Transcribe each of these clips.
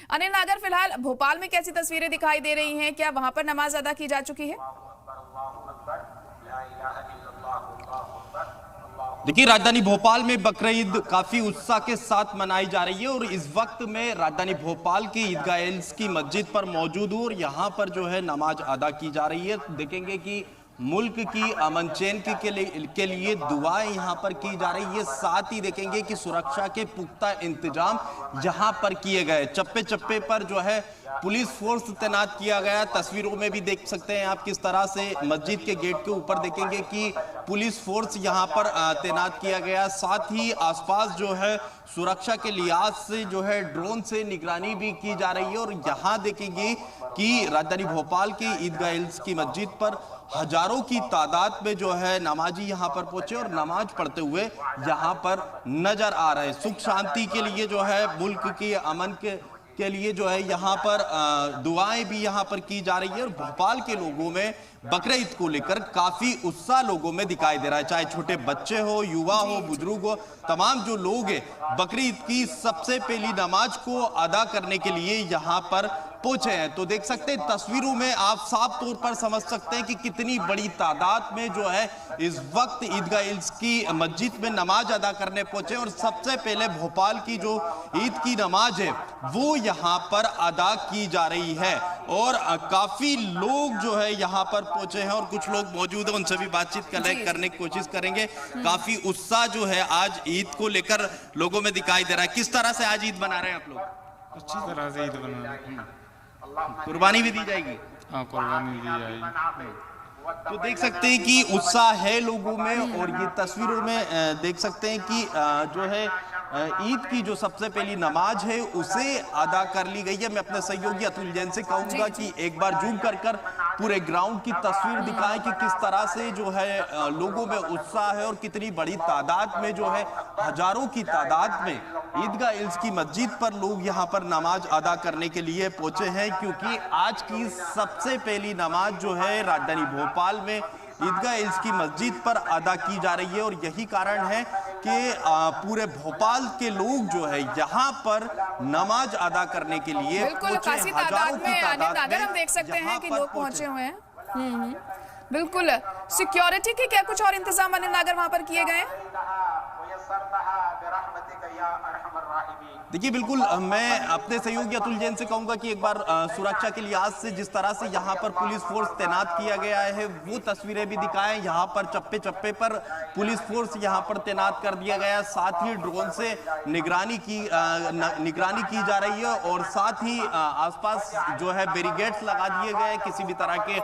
अनिल नागर, फिलहाल भोपाल में कैसी तस्वीरें दिखाई दे रही हैं? क्या वहां पर नमाज अदा की जा चुकी है? देखिए, राजधानी भोपाल में बकरीद काफी उत्साह के साथ मनाई जा रही है और इस वक्त में राजधानी भोपाल की ईदगाह एल्स की मस्जिद पर मौजूद हूँ और यहाँ पर जो है नमाज अदा की जा रही है। देखेंगे कि मुल्क की अमन चैन के लिए दुआएं यहाँ पर की जा रही है। साथ ही देखेंगे कि सुरक्षा के पुख्ता इंतजाम यहाँ पर किए गए। चप्पे चप्पे पर जो है पुलिस फोर्स तैनात किया गया। तस्वीरों में भी देख सकते हैं आप किस तरह से मस्जिद के गेट के ऊपर देखेंगे कि पुलिस फोर्स यहाँ पर तैनात किया गया। साथ ही आसपास जो है सुरक्षा के लिहाज से जो है ड्रोन से निगरानी भी की जा रही है। और यहाँ देखेंगे कि राजधानी भोपाल की ईदगाह एल्स की मस्जिद पर हजारों की तादाद में जो है नमाजी यहाँ पर पहुंचे और नमाज पढ़ते हुए यहाँ पर नजर आ रहे हैं। सुख शांति के लिए जो है मुल्क की अमन के लिए जो है यहाँ पर दुआएं भी यहाँ पर की जा रही है। और भोपाल के लोगों में बकरीद को लेकर काफी उत्साह लोगों में दिखाई दे रहा है। चाहे छोटे बच्चे हो, युवा हो, बुजुर्ग हो, तमाम जो लोग हैं बकरीद की सबसे पहली नमाज को अदा करने के लिए यहाँ पर पहुंचे हैं। तो देख सकते हैं तस्वीरों में आप साफ तौर पर समझ सकते हैं कि कितनी बड़ी तादाद में जो है इस वक्त ईदगाह एल्स की मस्जिद में नमाज अदा करने पहुंचे। और सबसे पहले भोपाल की जो ईद की नमाज है वो यहाँ पर अदा की जा रही है और काफी लोग जो है यहाँ पर पहुंचे हैं और कुछ लोग मौजूद हैं, उनसे भी बातचीत करने की कोशिश करेंगे। काफी उत्साह जो है आज ईद को लेकर लोगों में दिखाई दे रहा है। किस तरह से आज ईद मना रहे हैं आप लोग? अच्छी तरह से ईद बना रहे हैं। कुर्बानी भी दी जाएगी? हाँ, कुर्बानी दी जाएगी। तो देख सकते हैं कि उत्साह है लोगों में और ये तस्वीरों में देख सकते हैं कि जो है ईद की जो सबसे पहली नमाज है उसे अदा कर ली गई है। मैं अपने सहयोगी अतुल जैन से कहूंगा कि एक बार जूम कर पूरे ग्राउंड की तस्वीर दिखाएं कि किस तरह से जो है लोगों में उत्साह है और कितनी बड़ी तादाद में जो है हजारों की तादाद में ईदगाह एल्स की मस्जिद पर लोग यहाँ पर नमाज अदा करने के लिए पहुंचे हैं। क्योंकि आज की सबसे पहली नमाज जो है राजधानी भोपाल में ईदगाह एल्स की मस्जिद पर अदा की जा रही है और यही कारण है कि पूरे भोपाल के लोग जो है यहाँ पर नमाज अदा करने के लिए बिल्कुल खासी तादाद में हम देख सकते हैं कि लोग पहुंचे हुए हैं। बिल्कुल। सिक्योरिटी के क्या कुछ और इंतजाम अनिल नागर वहां पर किए गए हैं? देखिए, बिल्कुल मैं अपने सहयोगी अतुल जैन से कहूंगा कि एक बार सुरक्षा के लिहाज से जिस तरह से यहाँ पर पुलिस फोर्स तैनात किया गया है वो तस्वीरें भी दिखाएं। यहाँ पर चप्पे चप्पे पर पुलिस फोर्स यहाँ पर तैनात कर दिया गया। साथ ही ड्रोन से निगरानी की जा रही है और साथ ही आसपास जो है बैरिकेड्स लगा दिए गए। किसी भी तरह के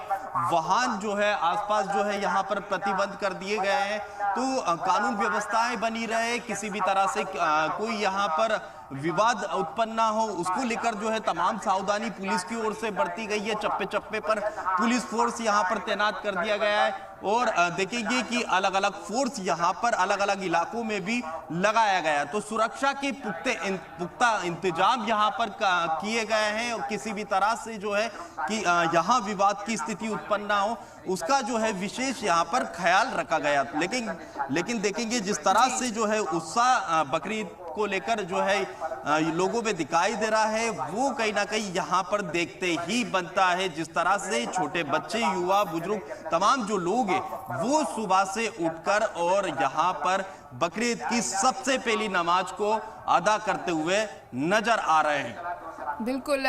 वाहन जो है आसपास जो है यहाँ पर प्रतिबंध कर दिए गए हैं। तो कानून व्यवस्थाएं बनी रहे, किसी भी तरह से कोई यहाँ पर विवाद उत्पन्न ना हो उसको लेकर जो है तमाम सावधानी पुलिस की ओर से बरती गई है। चप्पे चप्पे पर पुलिस फोर्स यहाँ पर तैनात कर दिया गया है और देखेंगे कि अलग अलग फोर्स यहाँ पर अलग अलग इलाकों में भी लगाया गया। तो सुरक्षा के पुख्ता इंतजाम यहाँ पर किए गए हैं और किसी भी तरह से जो है कि यहाँ विवाद की स्थिति उत्पन्न ना हो उसका जो है विशेष यहाँ पर ख्याल रखा गया। लेकिन देखेंगे जिस तरह से जो है उत्साह बकरीद को लेकर जो है लोगों में दिखाई दे रहा है वो कहीं ना कहीं यहाँ पर देखते ही बनता है। जिस तरह से छोटे बच्चे, युवा, बुजुर्ग, तमाम जो लोग हैं वो सुबह से उठकर और यहाँ पर बकरीद की सबसे पहली नमाज को अदा करते हुए नजर आ रहे हैं। बिल्कुल।